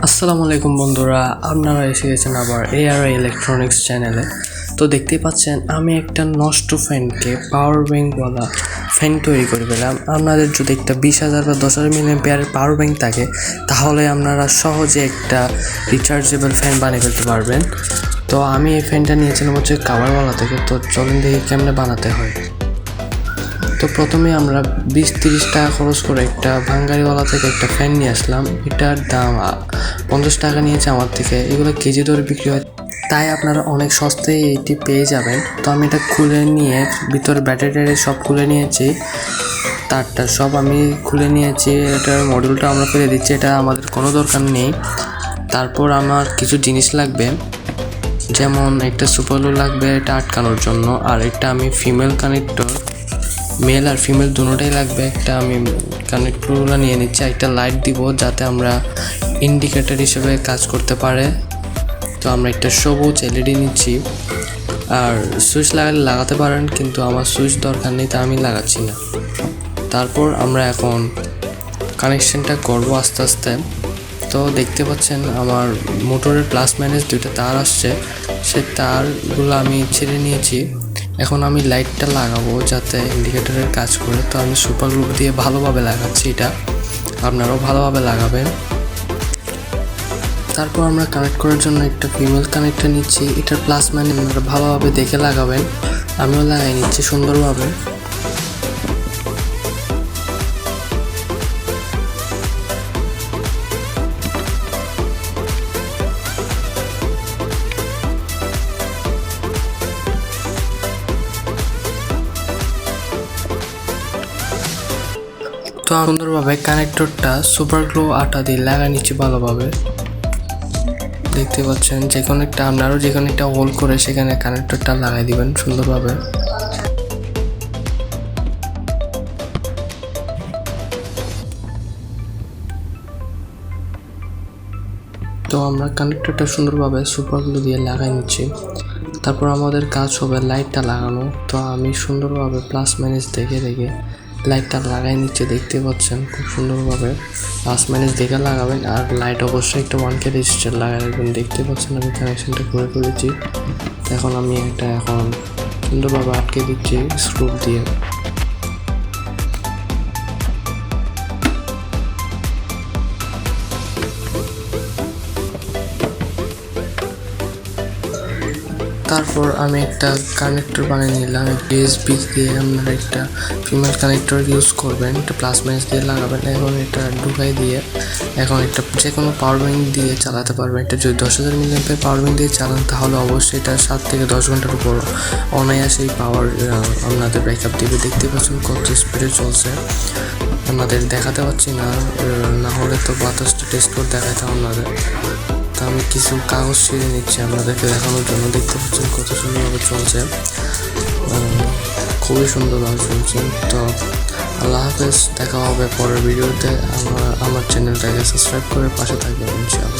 আসসালামু আলাইকুম বন্ধুরা, আপনারা এসে গেছেন আবার AR ইলেকট্রনিক্স চ্যানেলে। তো দেখতেই পাচ্ছেন আমি একটা নষ্ট ফ্যানকে পাওয়ার ব্যাঙ্কওয়ালা ফ্যান তৈরি করে পেলাম। আপনাদের যদি একটা 20,000 বা 10,000 মিলিঅ্যাম্পিয়ারের পাওয়ার ব্যাঙ্ক থাকে তাহলে আপনারা সহজে একটা রিচার্জেবল ফ্যান বানিয়ে ফেলতে পারবেন। তো আমি এই ফ্যানটা নিয়েছিলাম হচ্ছে কাভারওয়ালা থেকে। তো চলেন দেখি কেমনে বানাতে হয়। তো প্রথমে আমরা 20-30 টাকা খরচ করে একটা ভাঙ্গারিওয়ালা থেকে একটা ফ্যান নিয়ে আসলাম। এটার দাম 50 টাকা নিয়েছে আমার থেকে। এগুলো কেজি দরে বিক্রি হয়, তাই আপনারা অনেক সস্তায় এটি পেয়ে যাবেন। তো আমি এটা খুলে নিয়ে ভিতরে ব্যাটারি সব খুলে নিয়েছি, তারটা সব আমি খুলে নিয়েছি। এটার মডিউলটা আমরা ফেলে দিচ্ছি, এটা আমাদের কোনো দরকার নেই। তারপর আমার কিছু জিনিস লাগবে, যেমন একটা সুপারলু লাগবে এটা আটকানোর জন্য, আর একটা আমি ফিমেল কানেক্টর, মেল আর ফিমেল দুটোটাই লাগবে। একটা আমি কানেক্টরগুলো নিয়ে নিচ্ছি। একটা লাইট দিব যাতে আমরা ইন্ডিকেটর হিসেবে কাজ করতে পারে। তো আমরা একটা সবুজ LED নিচ্ছি। আর সুইচ লাগাতে পারেন, কিন্তু আমার সুইচ দরকার নেই, তা আমি লাগাচ্ছি না। তারপর আমরা এখন কানেকশনটা করব আস্তে আস্তে। তো দেখতে পাচ্ছেন আমার মোটরের প্লাস মাইনাস দুইটা তার আসছে, সেই তারগুলো আমি ছেড়ে নিয়েছি। এখন আমি লাইটটা লাগাবো যাতে ইন্ডিকেটরের কাজ করে। তো আমি সুপার গ্লু দিয়ে ভালোভাবে লাগাচ্ছি, এটা আপনারাও ভালোভাবে লাগাবেন। তারপর আমরা কানেক্ট করার জন্য একটা ফিমেল কানেক্টর নিচ্ছি। এটার প্লাস মাইনাস আপনারা ভালোভাবে দেখে লাগাবেন, আমিও লাগাই নিচ্ছি সুন্দরভাবে। তো সুন্দরভাবে কানেক্টরটা সুপার গ্লু আটা দিয়ে লাগাই নিচ্ছি ভালোভাবে। দেখতে পাচ্ছেন আপনারও যে কোনো একটা হোল করে সেখানে কানেক্টরটা লাগাই দিবেন সুন্দরভাবে। তো আমরা কানেক্টরটা সুন্দরভাবে সুপার গ্লু দিয়ে লাগাই নিচ্ছি। তারপর আমাদের কাজ হবে লাইটটা লাগানো। তো আমি সুন্দরভাবে প্লাস মাইনাস দেখে লাইটটা লাগাই নিচ্ছে। দেখতে পাচ্ছেন খুব সুন্দরভাবে প্লাস মাইনাস দেখে লাগাবেন। আর লাইট অবশ্যই একটা 1K রেজিস্টার লাগাই রাখবেন। দেখতে পাচ্ছেন আমি কানেকশনটা করে ফেলেছি। এখন আমি এটা সুন্দরভাবে আটকে দিচ্ছি স্ক্রু দিয়ে। তারপর আমি একটা কানেক্টর বানিয়ে নিলাম। USB দিয়ে আপনারা একটা ফিমেল কানেক্টর ইউজ করবেন, একটা প্লাস মাইনাস দিয়ে লাগাবেন। এখন এটা ঢুকাই দিয়ে এখন একটা যে কোনো পাওয়ার ব্যাঙ্ক দিয়ে চালাতে পারবেন। এটা যদি 10,000 মিলিঅ্যাম্পিয়ার পাওয়ার ব্যাঙ্ক দিয়ে চালান তাহলে অবশ্যই এটা 7 থেকে 10 ঘন্টার উপর অনায়াসেই পাওয়ার আপনাদের ব্যাকআপ দিবে। দেখতে পাচ্ছেন কত স্পিডে চলছে, আপনাদের দেখাতে পাচ্ছি না, না হলে তো বাতাসটা টেস্ট করে দেখাতাম আপনাদের। তো আমি কিছু কাগজ ছিঁড়ে নিচ্ছি আপনাদেরকে দেখানোর জন্য। দেখতে পাচ্ছেন কত সুন্দরভাবে চলছে, খুবই সুন্দরভাবে চলছে। তো আল্লাহ হাফেজ, দেখা হবে পরের ভিডিওতে। আমার চ্যানেলটাকে সাবস্ক্রাইব করে পাশে থাকবেন ইনশাআল্লাহ।